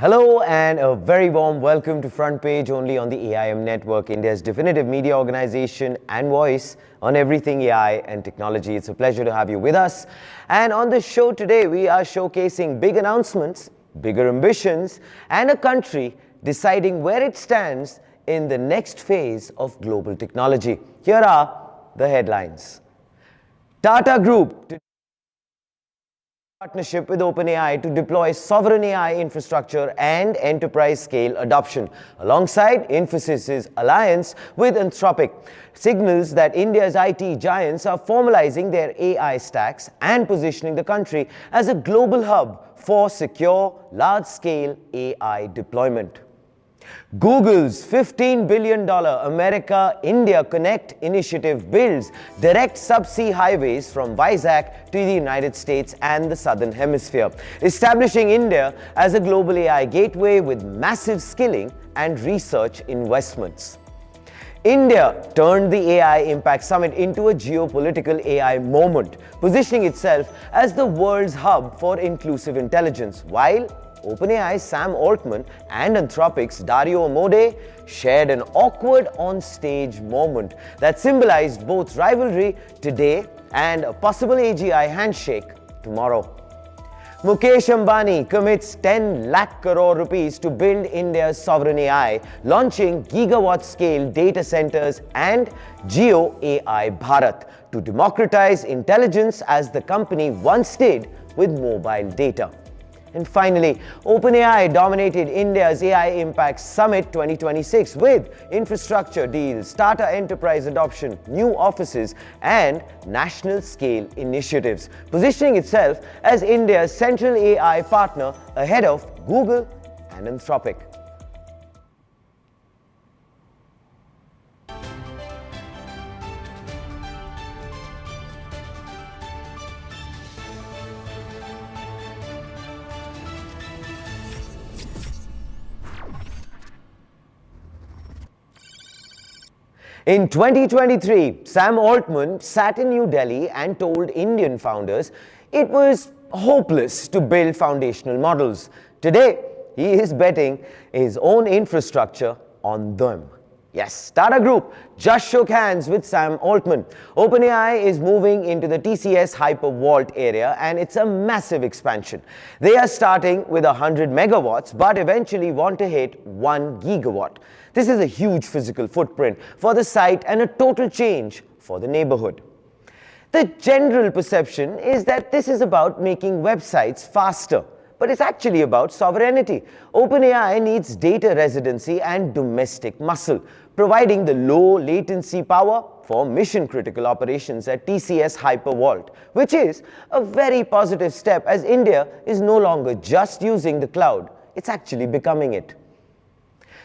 Hello and a very warm welcome to Front Page only on the AIM Network, India's definitive media organization and voice on everything AI and technology. It's a pleasure to have you with us. And on the show today, we are showcasing big announcements, bigger ambitions, and a country deciding where it stands in the next phase of global technology. Here are the headlines. Tata Group partnership with OpenAI to deploy sovereign AI infrastructure and enterprise-scale adoption, alongside Infosys' alliance with Anthropic, signals that India's IT giants are formalizing their AI stacks and positioning the country as a global hub for secure, large-scale AI deployment. Google's $15 billion America-India Connect initiative builds direct subsea highways from Vizag to the United States and the Southern Hemisphere, establishing India as a global AI gateway with massive skilling and research investments. India turned the AI Impact Summit into a geopolitical AI moment, positioning itself as the world's hub for inclusive intelligence, while OpenAI's Sam Altman and Anthropic's Dario Amodei shared an awkward on-stage moment that symbolized both rivalry today and a possible AGI handshake tomorrow. Mukesh Ambani commits 10 lakh crore rupees to build India's sovereign AI, launching gigawatt-scale data centers and Jio AI Bharat to democratize intelligence as the company once did with mobile data. And finally, OpenAI dominated India's AI Impact Summit 2026 with infrastructure deals, Tata enterprise adoption, new offices, and national-scale initiatives, positioning itself as India's central AI partner ahead of Google and Anthropic. In 2023, Sam Altman sat in New Delhi and told Indian founders it was hopeless to build foundational models. Today, he is betting his own infrastructure on them. Yes, Tata Group just shook hands with Sam Altman. OpenAI is moving into the TCS Hypervault area, and it's a massive expansion. They are starting with 100 megawatts, but eventually want to hit 1 gigawatt. This is a huge physical footprint for the site and a total change for the neighborhood. The general perception is that this is about making websites faster, but it's actually about sovereignty. OpenAI needs data residency and domestic muscle, providing the low latency power for mission-critical operations at TCS Hypervault, which is a very positive step as India is no longer just using the cloud, it's actually becoming it.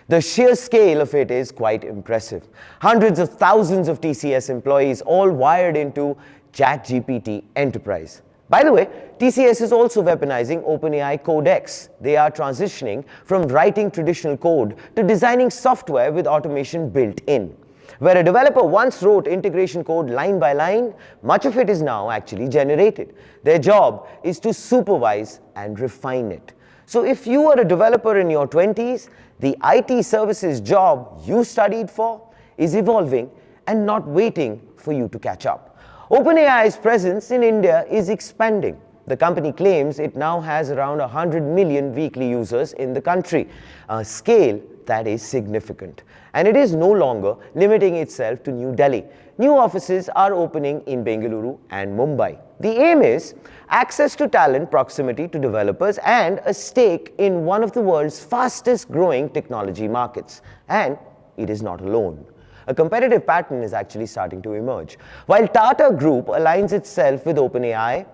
The sheer scale of it is quite impressive. Hundreds of thousands of TCS employees all wired into ChatGPT Enterprise. By the way, TCS is also weaponizing OpenAI Codex. They are transitioning from writing traditional code to designing software with automation built in. Where a developer once wrote integration code line by line, much of it is now actually generated. Their job is to supervise and refine it. So if you are a developer in your 20s, the IT services job you studied for is evolving and not waiting for you to catch up. OpenAI's presence in India is expanding. The company claims it now has around 100 million weekly users in the country, a scale that is significant. And it is no longer limiting itself to New Delhi. New offices are opening in Bengaluru and Mumbai. The aim is access to talent, proximity to developers, and a stake in one of the world's fastest growing technology markets. And it is not alone. A competitive pattern is actually starting to emerge. While Tata Group aligns itself with OpenAI,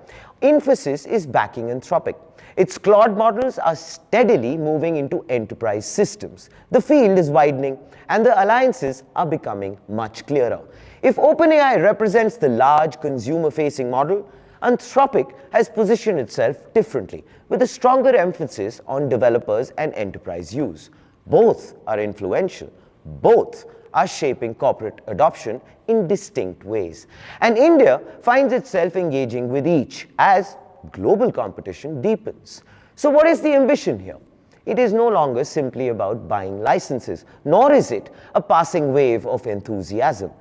Infosys is backing Anthropic. Its Claude models are steadily moving into enterprise systems. The field is widening, and the alliances are becoming much clearer. If OpenAI represents the large consumer-facing model, Anthropic has positioned itself differently, with a stronger emphasis on developers and enterprise use. Both are influential. Both are shaping corporate adoption in distinct ways. And India finds itself engaging with each as global competition deepens. So what is the ambition here? It is no longer simply about buying licenses, nor is it a passing wave of enthusiasm.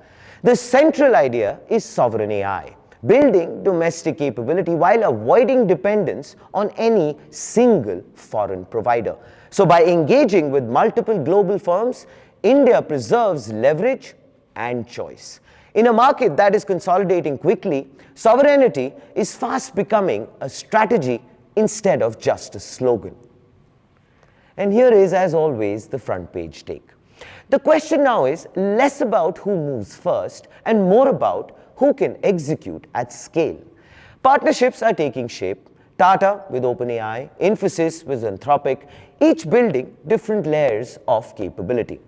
The central idea is sovereign AI, building domestic capability while avoiding dependence on any single foreign provider. So by engaging with multiple global firms, India preserves leverage and choice. In a market that is consolidating quickly, sovereignty is fast becoming a strategy instead of just a slogan. And here is, as always, the front page take. The question now is less about who moves first and more about who can execute at scale. Partnerships are taking shape. Tata with OpenAI, Infosys with Anthropic, each building different layers of capability.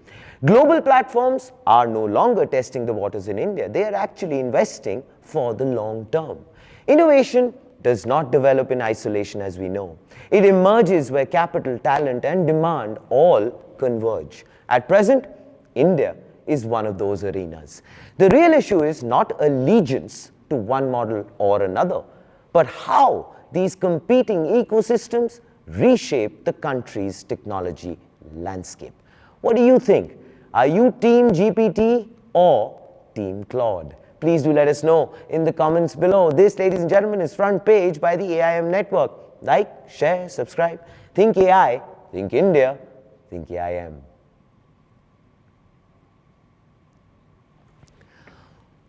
Global platforms are no longer testing the waters in India. They are actually investing for the long term. Innovation does not develop in isolation, as we know. It emerges where capital, talent, and demand all converge. At present, India is one of those arenas. The real issue is not allegiance to one model or another, but how these competing ecosystems reshape the country's technology landscape. What do you think? Are you Team GPT or Team Claude? Please do let us know in the comments below. This, ladies and gentlemen, is Front Page by the AIM Network. Like, share, subscribe. Think AI, think India, think AIM.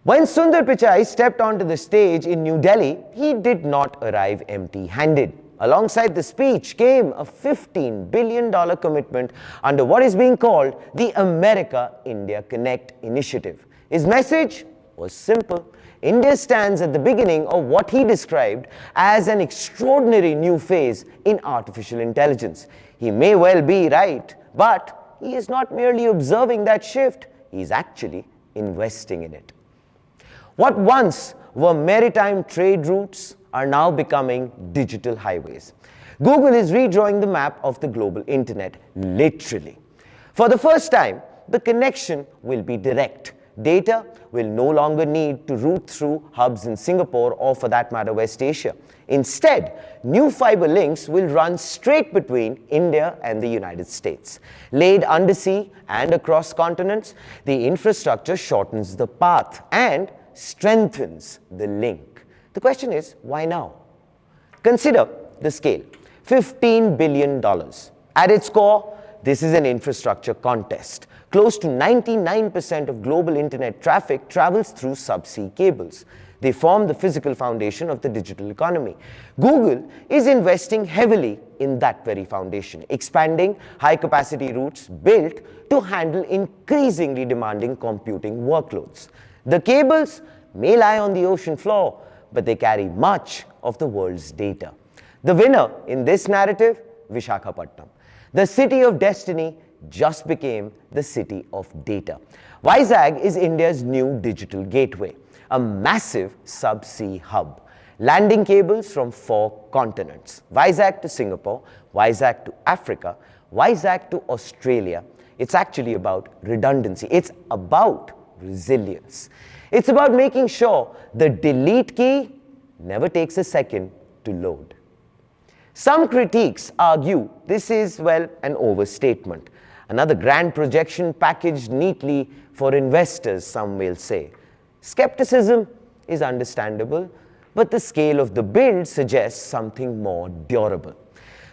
When Sundar Pichai stepped onto the stage in New Delhi, he did not arrive empty-handed. Alongside the speech came a $15 billion commitment under what is being called the America-India Connect initiative. His message was simple. India stands at the beginning of what he described as an extraordinary new phase in artificial intelligence. He may well be right, but he is not merely observing that shift, he is actually investing in it. What once were maritime trade routes are now becoming digital highways. Google is redrawing the map of the global internet, literally. For the first time, the connection will be direct. Data will no longer need to route through hubs in Singapore or, for that matter, West Asia. Instead, new fiber links will run straight between India and the United States. Laid undersea and across continents, the infrastructure shortens the path and strengthens the link. The question is, why now? Consider the scale, $15 billion. At its core, this is an infrastructure contest. Close to 99% of global internet traffic travels through subsea cables. They form the physical foundation of the digital economy. Google is investing heavily in that very foundation, expanding high-capacity routes built to handle increasingly demanding computing workloads. The cables may lie on the ocean floor, but they carry much of the world's data. The winner in this narrative, Visakhapatnam. The city of destiny just became the city of data. Vizag is India's new digital gateway, a massive subsea hub. Landing cables from 4 continents, Vizag to Singapore, Vizag to Africa, Vizag to Australia. It's actually about redundancy. It's about resilience. It's about making sure the delete key never takes a second to load. Some critics argue this is, well, an overstatement. Another grand projection packaged neatly for investors, some will say. Skepticism is understandable, but the scale of the build suggests something more durable.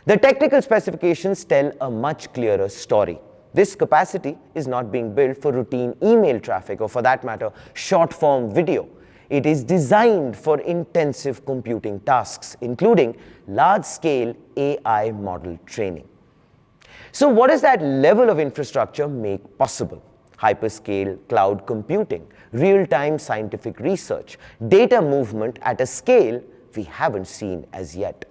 The technical specifications tell a much clearer story. This capacity is not being built for routine email traffic or, for that matter, short-form video. It is designed for intensive computing tasks, including large-scale AI model training. So what does that level of infrastructure make possible? Hyperscale cloud computing, real-time scientific research, data movement at a scale we haven't seen as yet.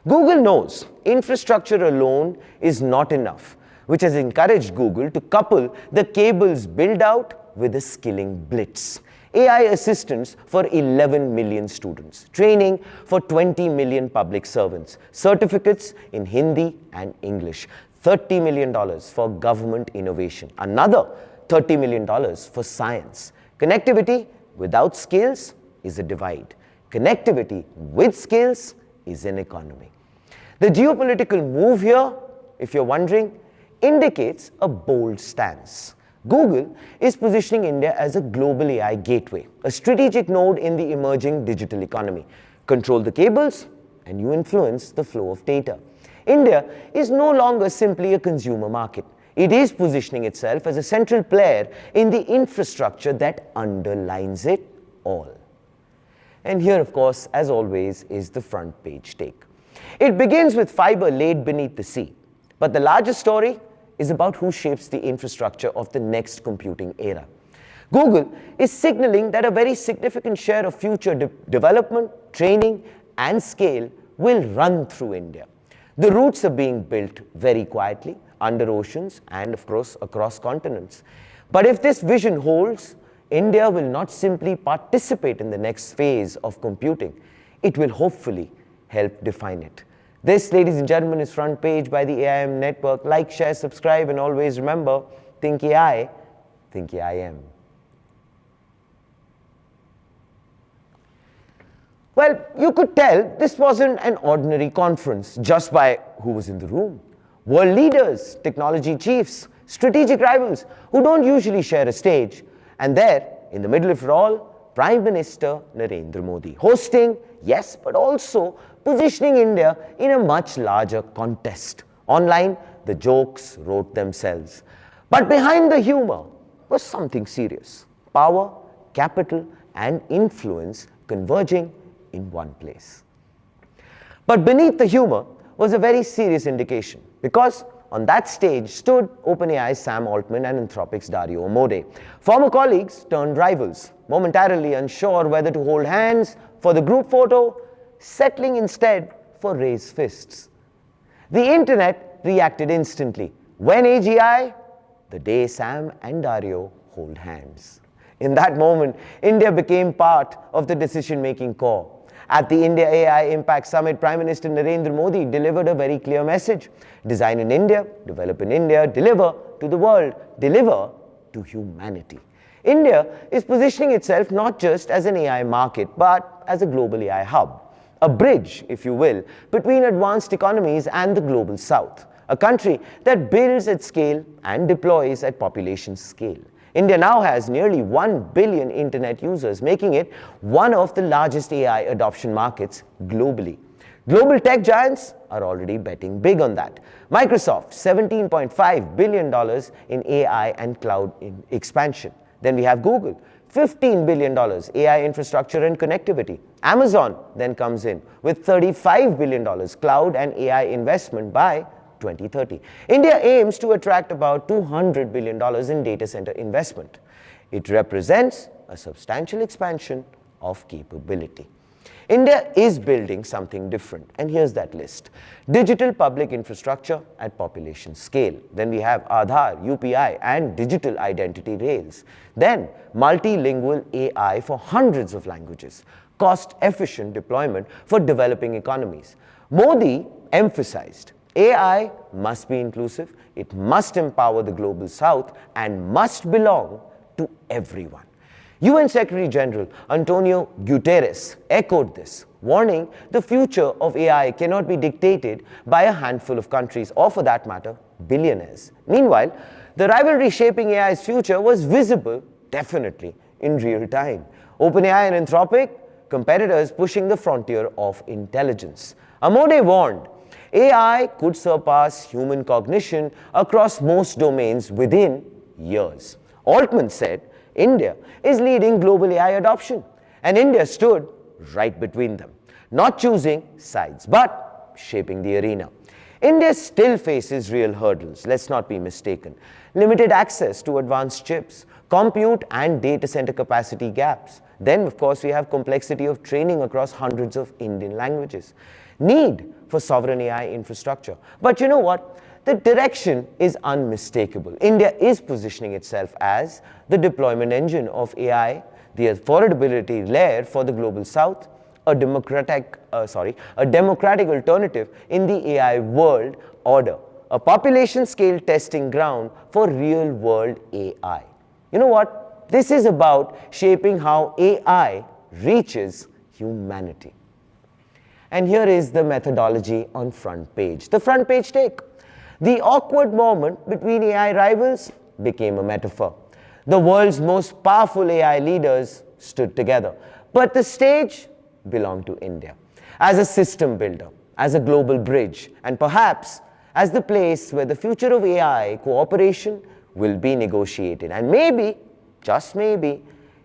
Google knows infrastructure alone is not enough, which has encouraged Google to couple the cable's build-out with a skilling blitz. AI assistants for 11 million students, training for 20 million public servants, certificates in Hindi and English, $30 million for government innovation, another $30 million for science. Connectivity without skills is a divide. Connectivity with skills is an economy. The geopolitical move here if you're wondering, indicates a bold stance. Google is positioning India as a global AI gateway, a strategic node in the emerging digital economy. Control the cables, and you influence the flow of data. India is no longer simply a consumer market. It is positioning itself as a central player in the infrastructure that underlines it all. And here, of course, as always, is the front page take. It begins with fiber laid beneath the sea. But the larger story is about who shapes the infrastructure of the next computing era. Google is signaling that a very significant share of future development, training, and scale will run through India. The routes are being built very quietly, under oceans, and of course, across continents. But if this vision holds, India will not simply participate in the next phase of computing, it will hopefully help define it. This, ladies and gentlemen, is Front Page by the AIM Network. Like, share, subscribe, and always remember, think AI, think AIM. Well, you could tell this wasn't an ordinary conference just by who was in the room. World leaders, technology chiefs, strategic rivals who don't usually share a stage. And there, in the middle of it all, Prime Minister Narendra Modi, hosting, yes, but also positioning India in a much larger contest. Online, the jokes wrote themselves. But behind the humor was something serious. Power, capital, and influence converging in one place. But beneath the humor was a very serious indication, because on that stage stood OpenAI's Sam Altman and Anthropic's Dario Amodei, former colleagues turned rivals, momentarily unsure whether to hold hands for the group photo, settling instead for raised fists. The internet reacted instantly. When AGI? The day Sam and Dario hold hands. In that moment, India became part of the decision-making core. At the India AI Impact Summit, Prime Minister Narendra Modi delivered a very clear message. Design in India, develop in India, deliver to the world, deliver to humanity. India is positioning itself not just as an AI market, but as a global AI hub. A bridge, if you will, between advanced economies and the global south. A country that builds at scale and deploys at population scale. India now has nearly 1 billion internet users, making it one of the largest AI adoption markets globally. Global tech giants are already betting big on that. Microsoft, $17.5 billion in AI and cloud expansion. Then we have Google, $15 billion AI infrastructure and connectivity. Amazon then comes in with $35 billion cloud and AI investment by 2030. India aims to attract about $200 billion in data center investment. It represents a substantial expansion of capability. India is building something different, and here's that list. Digital public infrastructure at population scale. Then we have Aadhaar, UPI, and digital identity rails. Then multilingual AI for hundreds of languages. Cost-efficient deployment for developing economies. Modi emphasized AI must be inclusive, it must empower the global south, and must belong to everyone. UN Secretary General Antonio Guterres echoed this, warning the future of AI cannot be dictated by a handful of countries, or for that matter, billionaires. Meanwhile, the rivalry shaping AI's future was visible, definitely, in real time. OpenAI and Anthropic, competitors pushing the frontier of intelligence. Amodei warned, AI could surpass human cognition across most domains within years. Altman said, India is leading global AI adoption, and India stood right between them, not choosing sides, but shaping the arena. India still faces real hurdles, let's not be mistaken. Limited access to advanced chips, compute and data center capacity gaps. Then, of course, we have complexity of training across hundreds of Indian languages. Need for sovereign AI infrastructure. But you know what? The direction is unmistakable. India is positioning itself as the deployment engine of AI, the affordability layer for the global south, a democratic alternative in the AI world order, a population scale testing ground for real world AI. You know what? This is about shaping how AI reaches humanity. And here is the methodology on front page. The front page take. The awkward moment between AI rivals became a metaphor. The world's most powerful AI leaders stood together, but the stage belonged to India as a system builder, as a global bridge, and perhaps as the place where the future of AI cooperation will be negotiated and maybe, just maybe,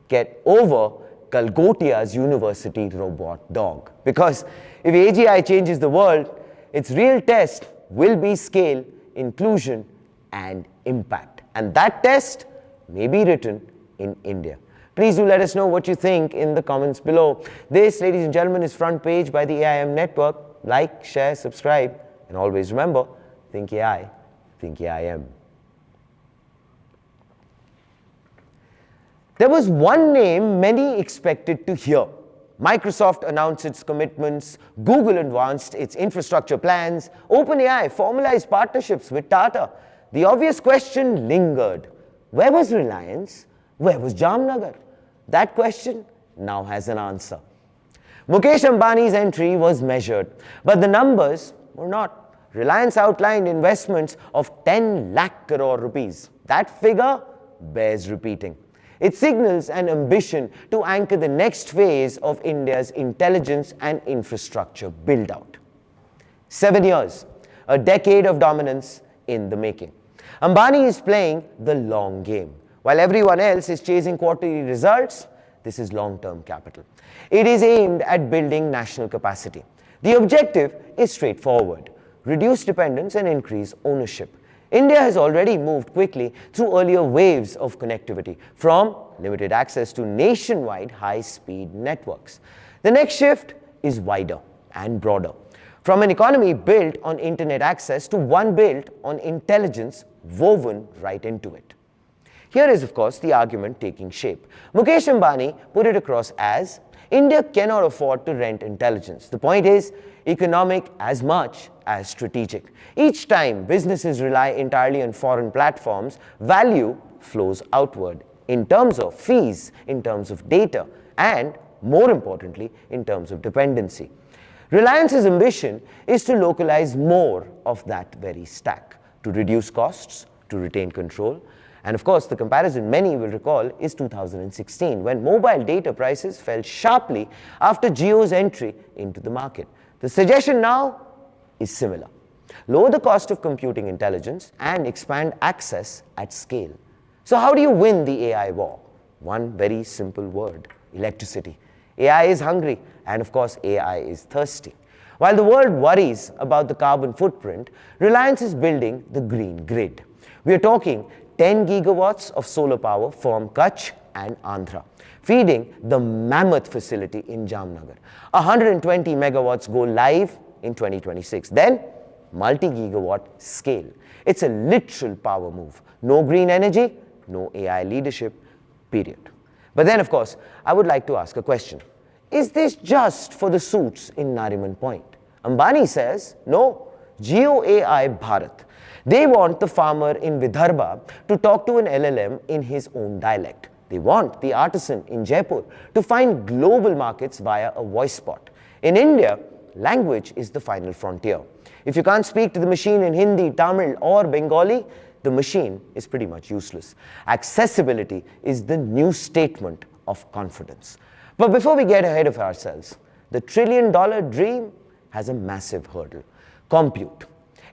get over Calgotia's university robot dog. Because if AGI changes the world, its real test will be scale, inclusion, and impact. And that test may be written in India. Please do let us know what you think in the comments below. This, ladies and gentlemen, is Front Page by the AIM Network. Like, share, subscribe, and always remember, think AI, think AIM. There was one name many expected to hear. Microsoft announced its commitments, Google advanced its infrastructure plans, OpenAI formalized partnerships with Tata. The obvious question lingered. Where was Reliance? Where was Jamnagar? That question now has an answer. Mukesh Ambani's entry was measured, but the numbers were not. Reliance outlined investments of 10 lakh crore rupees. That figure bears repeating. It signals an ambition to anchor the next phase of India's intelligence and infrastructure build-out. 7 years, a decade of dominance in the making. Ambani is playing the long game. While everyone else is chasing quarterly results, this is long-term capital. It is aimed at building national capacity. The objective is straightforward: reduce dependence and increase ownership. India has already moved quickly through earlier waves of connectivity, from limited access to nationwide high-speed networks. The next shift is wider and broader, from an economy built on internet access to one built on intelligence woven right into it. Here is, of course, the argument taking shape. Mukesh Ambani put it across as, India cannot afford to rent intelligence. The point is economic as much as strategic. Each time businesses rely entirely on foreign platforms, value flows outward in terms of fees, in terms of data, and more importantly, in terms of dependency. Reliance's ambition is to localize more of that very stack, to reduce costs, to retain control. And of course, the comparison many will recall is 2016, when mobile data prices fell sharply after Jio's entry into the market. The suggestion now is similar. Lower the cost of computing intelligence and expand access at scale. So how do you win the AI war? One very simple word: electricity. AI is hungry, and of course AI is thirsty. While the world worries about the carbon footprint, Reliance is building the green grid. We are talking 10 gigawatts of solar power from Kutch and Andhra, feeding the mammoth facility in Jamnagar. 120 megawatts go live in 2026. Then, multi-gigawatt scale. It's a literal power move. No green energy, no AI leadership, period. But then, of course, I would like to ask a question. Is this just for the suits in Nariman Point? Ambani says, no, Jio AI Bharat. They want the farmer in Vidarbha to talk to an LLM in his own dialect. They want the artisan in Jaipur to find global markets via a voice bot. In India, language is the final frontier. If you can't speak to the machine in Hindi, Tamil, or Bengali, the machine is pretty much useless. Accessibility is the new statement of confidence. But before we get ahead of ourselves, the trillion-dollar dream has a massive hurdle: compute.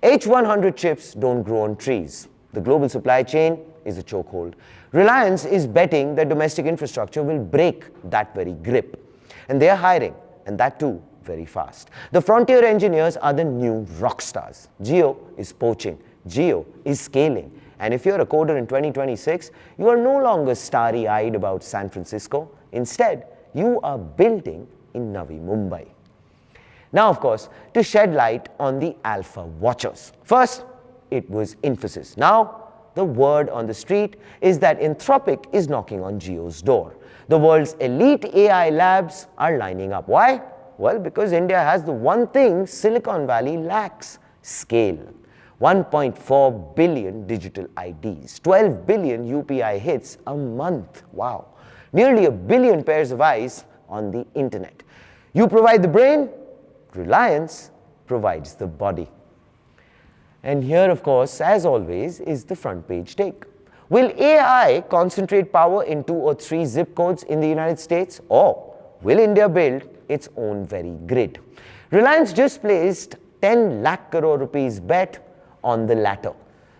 H100 chips don't grow on trees. The global supply chain is a chokehold. Reliance is betting that domestic infrastructure will break that very grip. And they are hiring, and that too very fast. The frontier engineers are the new rock stars. Jio is poaching. Jio is scaling. And if you're a coder in 2026, you are no longer starry-eyed about San Francisco. Instead, you are building in Navi Mumbai. Now, of course, to shed light on the alpha watchers. First, it was Infosys. Now, the word on the street is that Anthropic is knocking on Jio's door. The world's elite AI labs are lining up. Why? Well, because India has the one thing Silicon Valley lacks: scale. 1.4 billion digital IDs, 12 billion UPI hits a month. Wow. Nearly a billion pairs of eyes on the internet. You provide the brain, Reliance provides the body. And here, of course, as always, is the front page take. Will AI concentrate power in 2 or 3 zip codes in the United States, or will India build its own very grid? Reliance just placed 10 lakh crore rupees bet on the latter.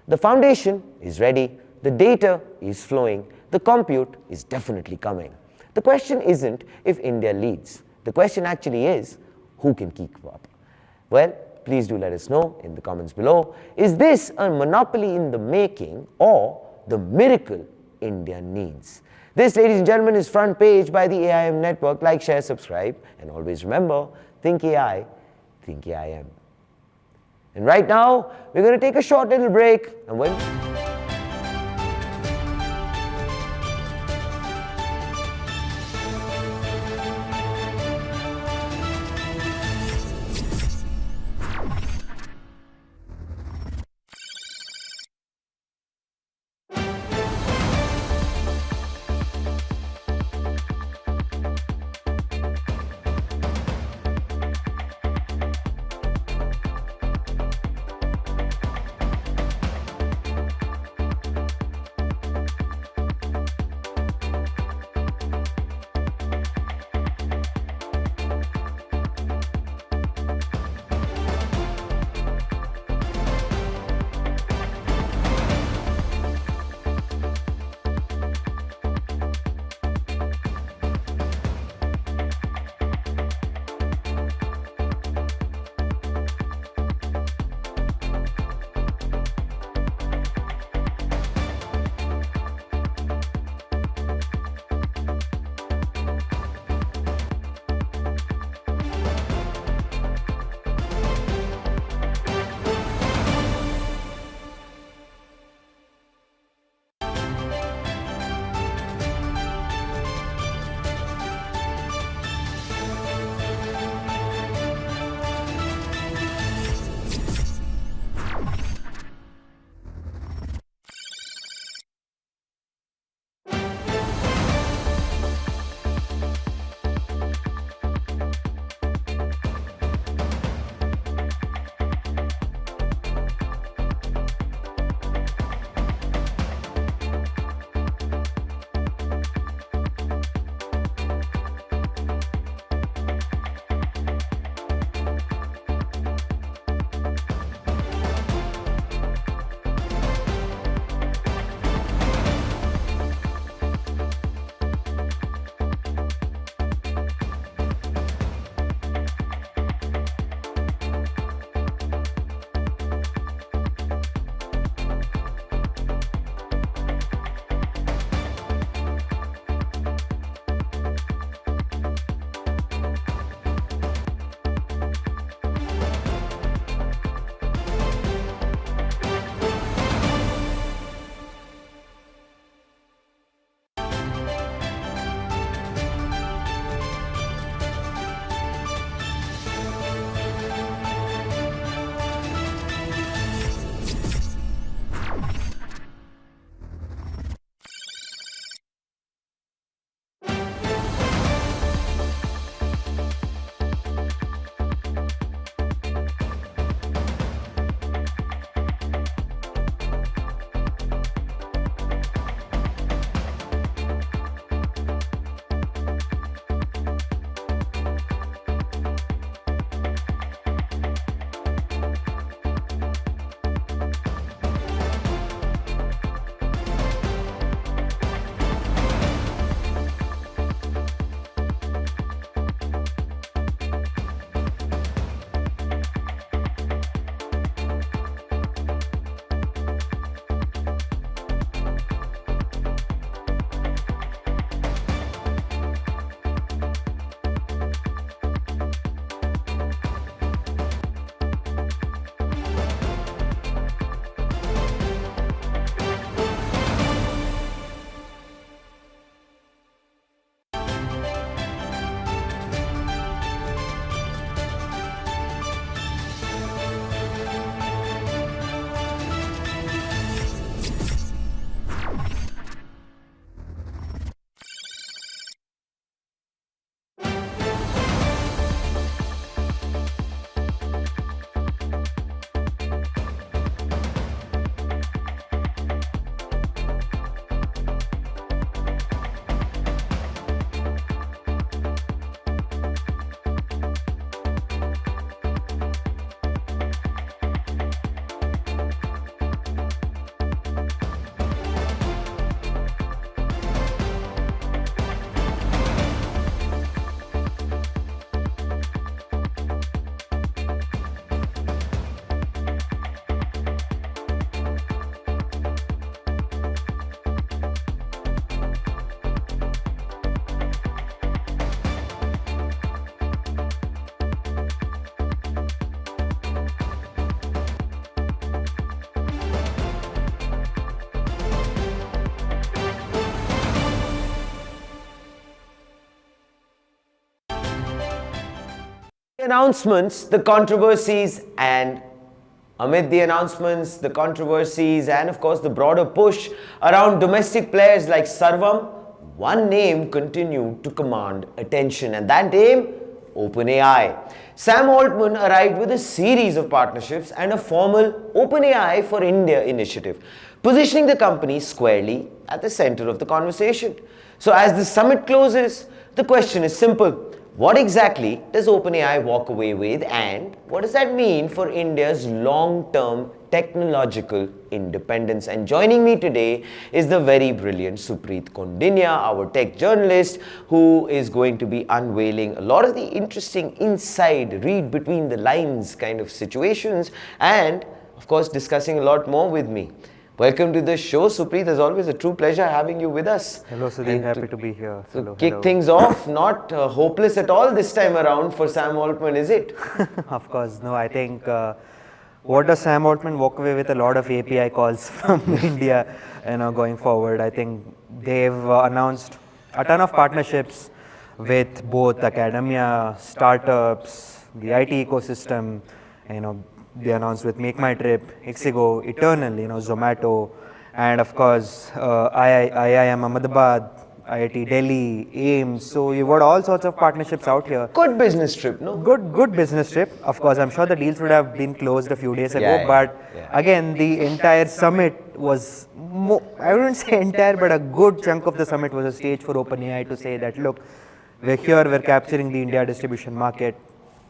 The foundation is ready, the data is flowing, the compute is definitely coming. The question isn't if India leads. The question actually is, who can keep up? Well, please do let us know in the comments below. Is this a monopoly in the making or the miracle India needs? This, ladies and gentlemen, is Front Page by the AIM Network. Like, share, subscribe, and always remember, think AI, think AIM. And right now, we're going to take a short little break, and when Announcements, the controversies, and amid the announcements, the controversies, and of course the broader push around domestic players like Sarvam, one name continued to command attention, and that name, OpenAI. Sam Altman arrived with a series of partnerships and a formal OpenAI for India initiative, positioning the company squarely at the center of the conversation. So as the summit closes, the question is simple. What exactly does OpenAI walk away with, and what does that mean for India's long-term technological independence? And joining me today is the very brilliant Supreet Kondinya, our tech journalist, who is going to be unveiling a lot of the interesting inside, read between the lines kind of situations, and of course discussing a lot more with me. Welcome to the show, Supreet. As always, a true pleasure having you with us. Hello, Sudhir. Happy to be here. So kick things off, not hopeless at all this time around for Sam Altman, is it? Of course, no. I think what does Sam Altman walk away with? A lot of API calls from India, going forward. I think they've announced a ton of partnerships with both academia, startups, the IT ecosystem. They announced with Make My Trip, Ixigo, Eternal, Zomato, and of course IIM Ahmedabad, IIT Delhi, AIMS. So you've got all sorts of partnerships out here. Good business trip, no? Good business trip. Of course, I'm sure the deals would have been closed a few days ago, but again, the entire summit was, I wouldn't say entire, but a good chunk of the summit was a stage for OpenAI to say that, look, we're here, we're capturing the India distribution market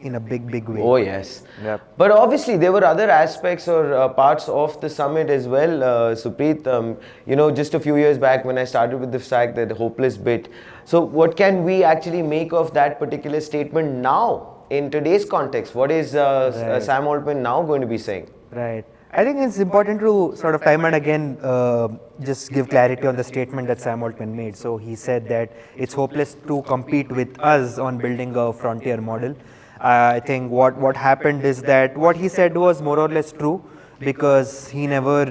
in a big way. Oh yes. Yep. But obviously there were other aspects or parts of the summit as well, Supreet. Just a few years back when I started with the fact that hopeless bit. So what can we actually make of that particular statement now in today's context? What is Sam Altman now going to be saying? Right. I think it's important to sort of time and again just give clarity on the statement that Sam Altman made. So he said that it's hopeless to compete with us on building a frontier model. I think what happened is that what he said was more or less true, because he never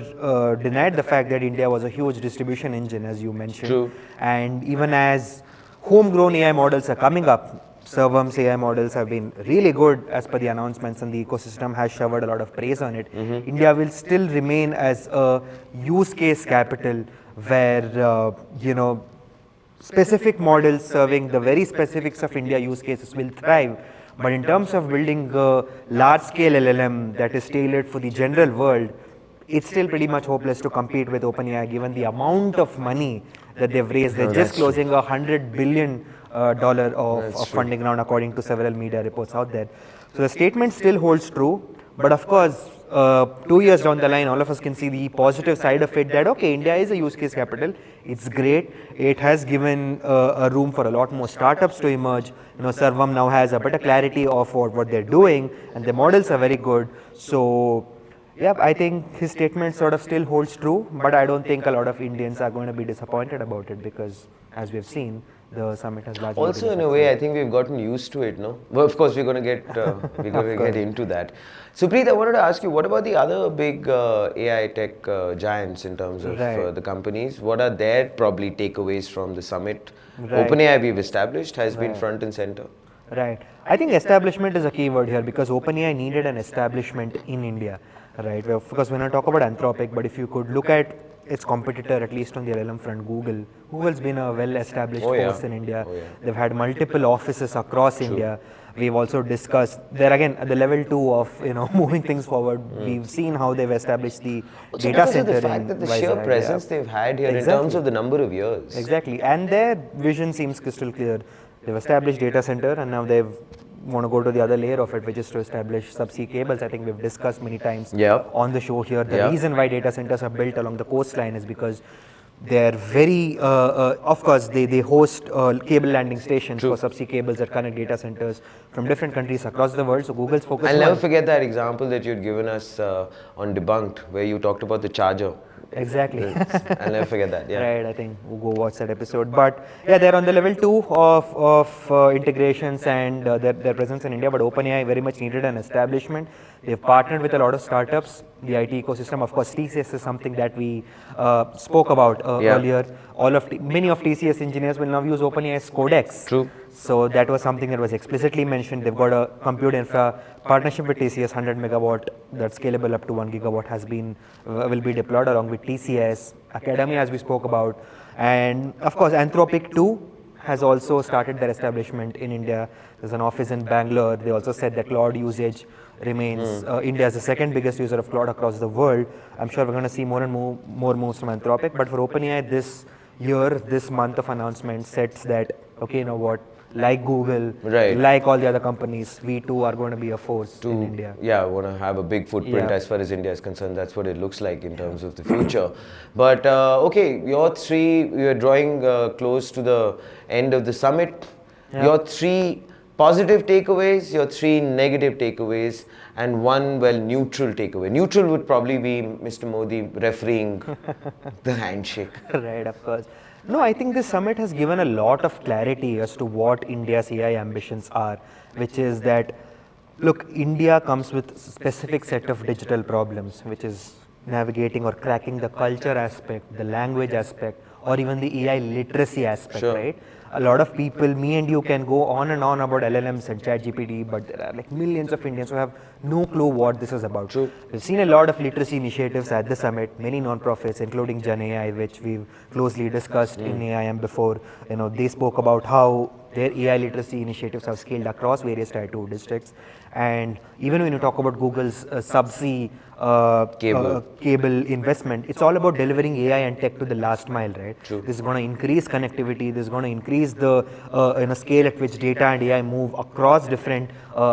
denied the fact that India was a huge distribution engine, as you mentioned. True. And even as homegrown AI models are coming up, Sarvam's AI models have been really good as per the announcements, and the ecosystem has showered a lot of praise on it. India will still remain as a use case capital where, specific models serving the very specifics of India use cases will thrive. But in terms of building a large-scale LLM that is tailored for the general world, it's still pretty much hopeless to compete with OpenAI given the amount of money that they've raised. They're just closing $100 billion of funding round, according to several media reports out there. So the statement still holds true, but of course, 2 years down the line, all of us can see the positive side of it, that okay, India is a use case capital. It's great. It has given a room for a lot more startups to emerge. Sarvam now has a better clarity of what they're doing, and the models are very good. So yeah, I think his statement sort of still holds true, but I don't think a lot of Indians are going to be disappointed about it, because as we've seen, the summit has largely also in a way, I think we've gotten used to it, no? Well, of course, we're going to get into that. Supreet, I wanted to ask you, what about the other big AI tech giants in terms of the companies? What are their probably takeaways from the summit? OpenAI, we've established, has been front and center. Right. I think establishment is a key word here, because OpenAI needed an establishment in India. Right. Well, of course, when I talk about Anthropic, but if you could look at its competitor, at least on the LLM front, Google's been a well-established force in India. They've had multiple offices across India. We've also discussed there again at the level 2 of moving things forward. We've seen how they've established the data center. The fact that the sheer presence they've had here in terms of the number of years. Exactly, and their vision seems crystal clear. They've established data center, and now they've want to go to the other layer of it, which is to establish subsea cables. I think we've discussed many times on the show here. The reason why data centers are built along the coastline is because they're very, of course, they host cable landing stations for subsea cables that connect data centers from different countries across the world. So Google's focus. I'll never forget that example that you'd given us on Debunked, where you talked about the charger. Exactly. I'll never forget that. Right, I think we'll go watch that episode. But yeah, they're on the level 2 of integrations and their presence in India. But OpenAI very much needed an establishment. They've partnered with a lot of startups, the IT ecosystem. Of course, TCS is something that we spoke about earlier. Many of TCS engineers will now use OpenAI's Codex. True. So that was something that was explicitly mentioned. They've got a compute infra partnership with TCS, 100 megawatt, that's scalable up to 1 gigawatt has been, will be deployed along with TCS, Academy as we spoke about. And of course, Anthropic too has also started their establishment in India. There's an office in Bangalore. They also said that Claude usage remains, India is the second biggest user of Claude across the world. I'm sure we're going to see more and more moves from Anthropic. But for OpenAI this year, this month of announcement sets that, okay, you know what, like Google, like all the other companies, we too are going to be a force in India. Yeah, want to have a big footprint as far as India is concerned. That's what it looks like in terms of the future. But okay, you're drawing close to the end of the summit. Your 3 positive takeaways, your 3 negative takeaways, and 1, well, neutral takeaway. Neutral would probably be Mr. Modi refereeing the handshake. Right, of course. No, I think this summit has given a lot of clarity as to what India's AI ambitions are, which is that, look, India comes with a specific set of digital problems, which is navigating or cracking the culture aspect, the language aspect, or even the AI literacy aspect, right? A lot of people, me and you, can go on and on about LLMs and ChatGPT, but there are like millions of Indians who have no clue what this is about. We've seen a lot of literacy initiatives at the summit, many non-profits, including Jio AI, which we've closely discussed in AIM before. You know, they spoke about how their AI literacy initiatives have scaled across various Tier 2 districts. And even when you talk about Google's Subsea cable investment, it's all about delivering AI and tech to the last mile, right? This is going to increase connectivity, this is going to increase the scale at which data and AI move across different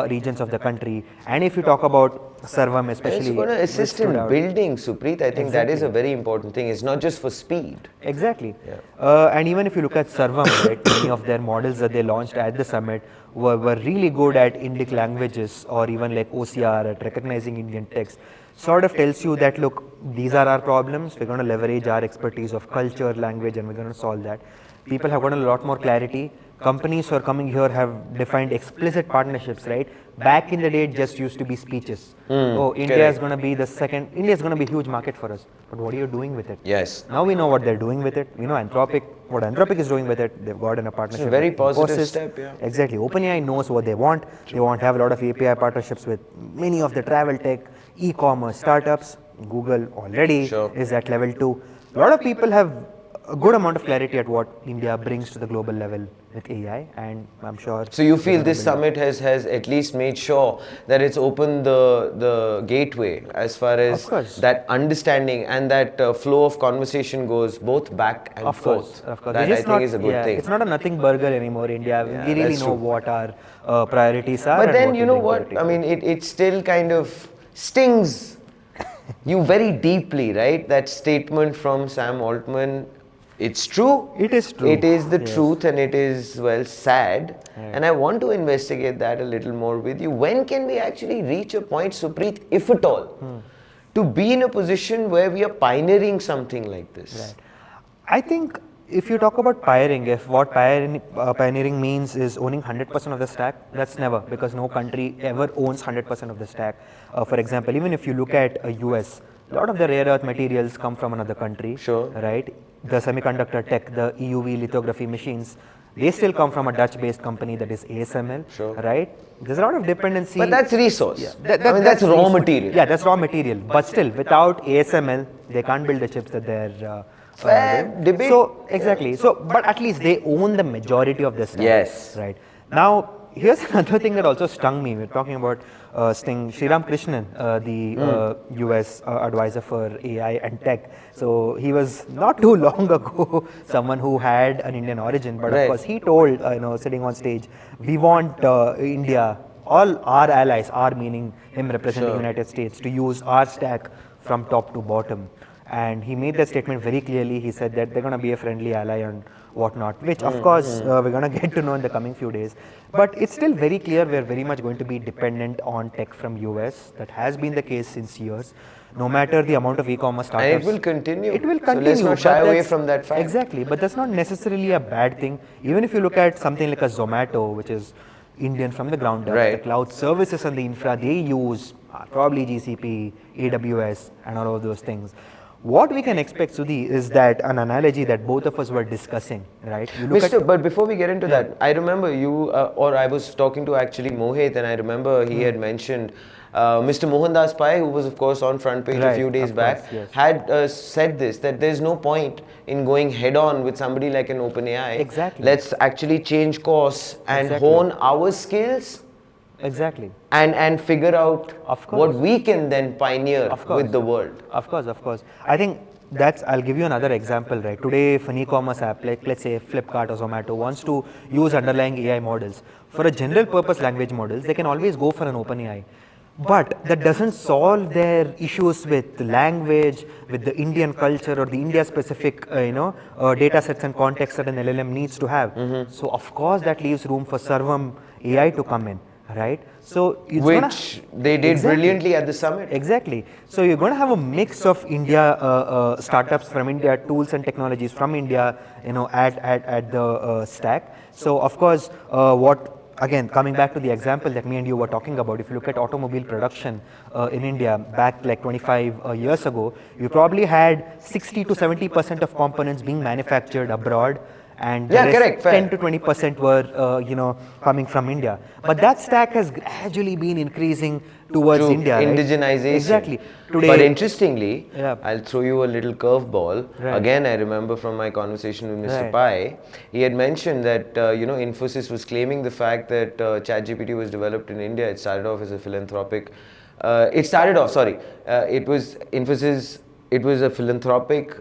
regions of the country. And if you talk about Sarvam especially, it's going to assist in building, Supreet. I think that is a very important thing. It's not just for speed. Exactly. And even if you look at Sarvam, right, many of their models that they launched at the summit were really good at Indic languages, or even like OCR at recognizing Indian text. Sort of tells you that, look, these are our problems, we're going to leverage our expertise of culture, language, and we're going to solve that. People have gotten a lot more clarity. Companies who are coming here have defined explicit partnerships, right? Back in the day, it just used to be speeches. India is going to be the second, India is going to be a huge market for us. But what are you doing with it? Yes. Now we know what they're doing with it. We know Anthropic, what Anthropic is doing with it. They've got in a partnership. It's a very with positive Infosys. step, yeah. Exactly. OpenAI knows what they want. They want to have a lot of API partnerships with many of the travel tech, e-commerce startups. Google already is at level 2. A lot of people have a good amount of clarity at what India brings to the global level with AI, and I'm sure. So you feel this summit has at least made sure that it's opened the gateway as far as that understanding and that flow of conversation goes, both back and forth. Of course. That I think is a good thing. It's not a nothing burger anymore, India. We really know what our priorities are. But then, you know what, I mean, it still kind of stings you very deeply, right? That statement from Sam Altman. It's true. It is true. It is the truth, and it is, well, sad. And I want to investigate that a little more with you. When can we actually reach a point, Supreet, if at all, to be in a position where we are pioneering something like this? Right. I think if you talk about pioneering, if what pioneering means is owning 100% of the stack, that's never, because no country ever owns 100% of the stack. For example, even if you look at US, a lot of the rare earth materials come from another country, right? The semiconductor tech, the EUV lithography machines, they still come from a Dutch-based company, that is ASML, right? There's a lot of dependency. But that's resource. I mean, that's raw material. Yeah, that's raw material. But still, without ASML, they can't build the chips that they're fair debate. So, exactly. So, but at least they own the majority of the stack. Yes. Right. Now, here's another thing that also stung me. We're talking about Sriram Krishnan, the US advisor for AI and tech. So he was not too long ago someone who had an Indian origin, but of course he told, sitting on stage, we want India, all our allies, our meaning him representing the United States, to use our stack from top to bottom. And he made that statement very clearly. He said that they're going to be a friendly ally and whatnot, which of course we're going to get to know in the coming few days. But it's still very clear we're very much going to be dependent on tech from US. That has been the case since years. No matter the amount of e-commerce startups. And it will continue. It will continue. So let's not shy away from that fact. Exactly. But that's not necessarily a bad thing. Even if you look at something like a Zomato, which is Indian from the ground up, the cloud services and the infra they use are probably GCP, AWS, and all of those things. What we can expect, Sudhi, is that an analogy that both of us were discussing, right? You look Mr. But before we get into that, I remember you, or I was talking to actually Mohit, and I remember he had mentioned Mr. Mohandas Pai, who was of course on front page a Right, few days of back, course, yes. had said this, that there's no point in going head on with somebody like an OpenAI. Exactly. Let's actually change course and Exactly. hone our skills Exactly. and figure out Of course. what we can then pioneer Of course. with the world. Of course, of course. I think I'll give you another example, right? Today, if an e-commerce app, like let's say Flipkart or Zomato, wants to use underlying AI models, for a general purpose language models, they can always go for an OpenAI. But that doesn't solve their issues with language, with the Indian culture or the India specific, data sets and context that an LLM needs to have. So of course that leaves room for Sarvam AI to come in, right? So it's Which they did brilliantly at the summit. Exactly. So you're going to have a mix of India startups from India, tools and technologies from India, at the stack. So of course, again, coming back to the example that me and you were talking about, if you look at automobile production in India back like 25 years ago, you probably had 60 to 70% of components being manufactured abroad, and the rest 10 to 20% were coming from India. But that stack has gradually been increasing towards India. Indigenization. Right? Exactly. Today, but interestingly, yeah. I'll throw you a little curveball. Right. Again, I remember from my conversation with Mr. Pai, he had mentioned that Infosys was claiming the fact that ChatGPT was developed in India. It started off as a philanthropic. It was Infosys. It was a philanthropic.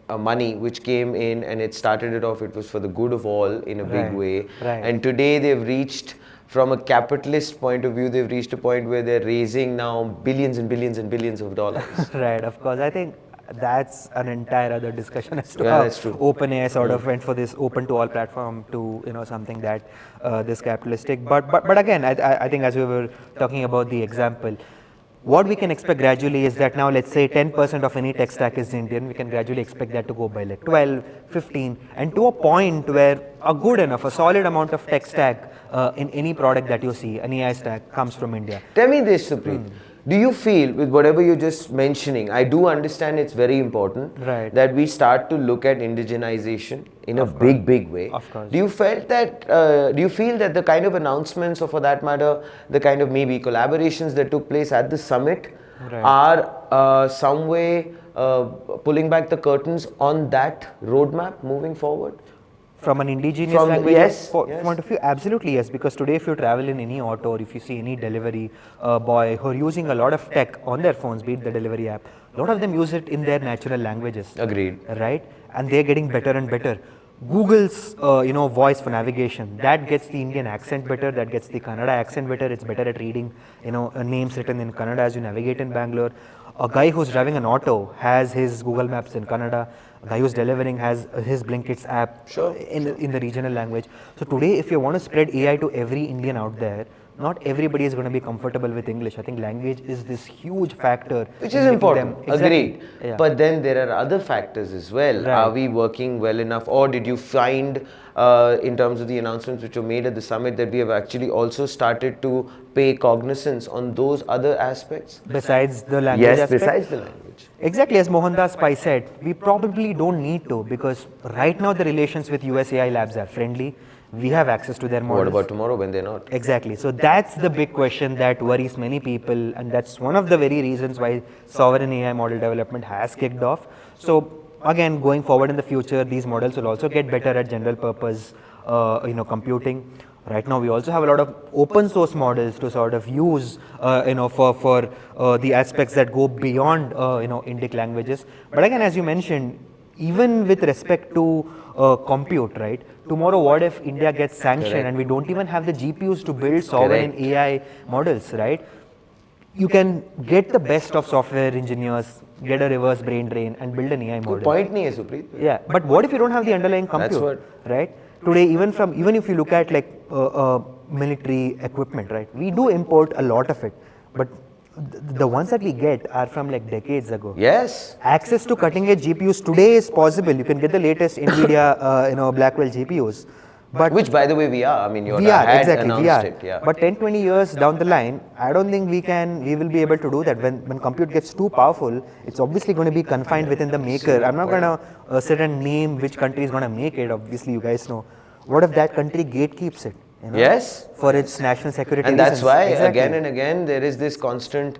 Money which came in, and it started it off, it was for the good of all in a big way. And today they've reached, from a capitalist point of view, they've reached a point where they're raising now billions and billions and billions of dollars. Right, of course. I think that's an entire other discussion as to Yeah, how that's true. OpenAI sort of went for this open to all platform to something that this capitalistic. But again, I think as we were talking about the example, what we can expect gradually is that now let's say 10% of any tech stack is Indian, we can gradually expect that to go by like 12, 15, and to a point where a good enough, a solid amount of tech stack in any product that you see, an AI stack comes from India. Tell me this, Supreet. Do you feel, with whatever you're just mentioning, I do understand it's very important that we start to look at indigenization in a big way. Of course. Do you feel that the kind of announcements, or for that matter, the kind of maybe collaborations that took place at the summit are some way pulling back the curtains on that roadmap moving forward? From an indigenous language point of view, absolutely yes. Because today, if you travel in any auto, or if you see any delivery boy who are using a lot of tech on their phones, be it the delivery app, a lot of them use it in their natural languages. Agreed. Right, and they're getting better and better. Google's voice for navigation, that gets the Indian accent better, that gets the Kannada accent better. It's better at reading names written in Kannada as you navigate in Bangalore. A guy who's driving an auto has his Google Maps in Kannada. A guy who's delivering has his Blinkit's app in the regional language. So today, if you want to spread AI to every Indian out there, not everybody is going to be comfortable with English. I think language is this huge factor. Which is important, agreed. Yeah. But then there are other factors as well. Right. Are we working well enough, or did you find in terms of the announcements which were made at the summit that we have actually also started to pay cognizance on those other aspects? Besides the language aspect? Besides the language. Exactly, as Mohandas Pai said, we probably don't need to, because right now the relations with US AI labs are friendly. We have access to their models. What about tomorrow when they're not? Exactly. So that's the big question that worries many people, and that's one of the very reasons why sovereign AI model development has kicked off. So again, going forward in the future, these models will also get better at general purpose computing. Right now, we also have a lot of open source models to sort of use, for the aspects that go beyond, Indic languages. But again, as you mentioned, even with respect to compute, right? Tomorrow, what if India gets sanctioned and we don't even have the GPUs to build sovereign AI models, right? You can get the best of software engineers, get a reverse brain drain, and build an AI model. Good point, nahi hai, Supreet. Yeah, but what if you don't have the underlying compute, right? Today, even if you look at like military equipment, right? We do import a lot of it, but the ones that we get are from like decades ago. Yes. Access to cutting edge GPUs today is possible. You can get the latest NVIDIA, Blackwell GPUs. But which, by the way, we are. I mean, your we are, had exactly, we announced are. it. Yeah. But 10, 20 years down the line, I don't think we will be able to do that. When compute gets too powerful, it's obviously going to be confined within the maker. I'm not going to sit and name which country is going to make it. Obviously, you guys know. What if that country gatekeeps it? You know, Yes. for its national security And reasons. that's why, Exactly. again and again, there is this constant,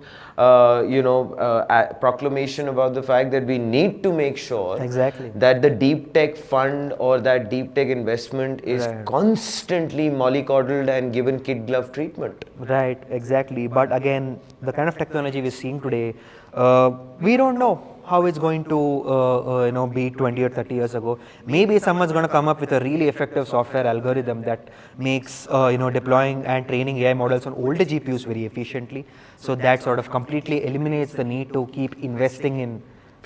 proclamation about the fact that we need to make sure Exactly. that the deep tech fund or that deep tech investment is Right. constantly mollycoddled and given kid glove treatment. Right, exactly. But again, the kind of technology we're seeing today, we don't know how it's going to be 20 or 30 years ago. Maybe someone's going to come up with a really effective software algorithm that makes deploying and training AI models on older GPUs very efficiently. So that sort of completely eliminates the need to keep investing in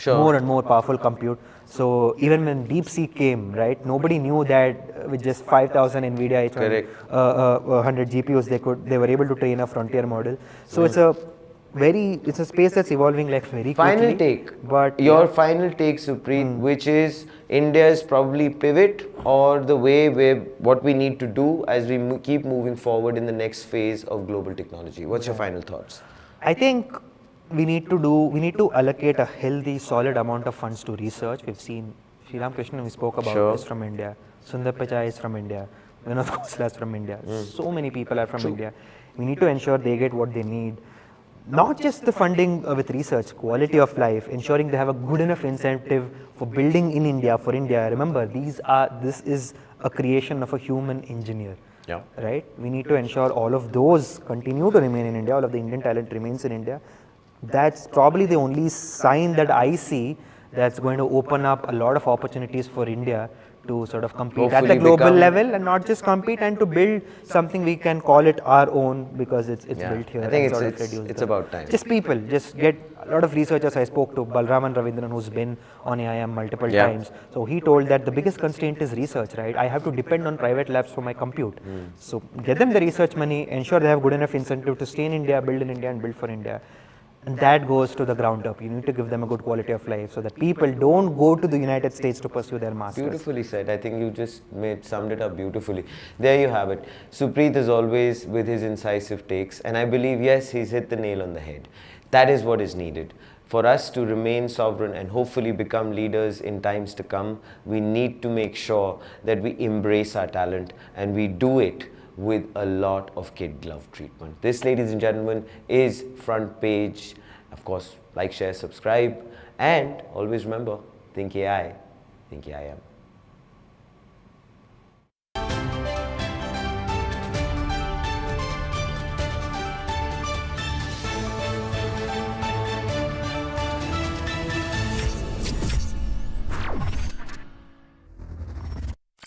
more and more powerful compute. So even when DeepSeek came, right, nobody knew that with just 5,000 NVIDIA H100 GPUs, they were able to train a frontier model. So it's a space that's evolving like very quickly. Final take, But your final take, Supreet, which is India's probably pivot or the way what we need to do as we keep moving forward in the next phase of global technology. What's your final thoughts? I think we need to allocate a healthy, solid amount of funds to research. We've seen Sri Ram Krishnan, we spoke about, is from India. Sundar Pichai is from India. Vinod Khosla is from India. So many people are from India. We need to ensure they get what they need. Not just the funding with research, quality of life, ensuring they have a good enough incentive for building in India, for India. Remember, this is a creation of a human engineer. Yeah. Right? We need to ensure all of those continue to remain in India, all of the Indian talent remains in India. That's probably the only sign that I see that's going to open up a lot of opportunities for India to sort of compete at the global level, and not just compete, and to build something we can call it our own, because it's built here. I think and it's about time. Just people, just get a lot of researchers. I spoke to Balraman Ravindran, who's been on AIM multiple times. So he told that the biggest constraint is research, right? I have to depend on private labs for my compute. So get them the research money, ensure they have good enough incentive to stay in India, build in India, and build for India. And that goes to the ground up. You need to give them a good quality of life so that people don't go to the United States to pursue their masters. Beautifully said. I think you just summed it up beautifully. There you have it. Supreet is always with his incisive takes, and I believe, yes, he's hit the nail on the head. That is what is needed. For us to remain sovereign and hopefully become leaders in times to come, we need to make sure that we embrace our talent, and we do it with a lot of kid glove treatment. This, ladies and gentlemen, is Front Page. Of course, like, share, subscribe, and always remember, think AI, think AIM.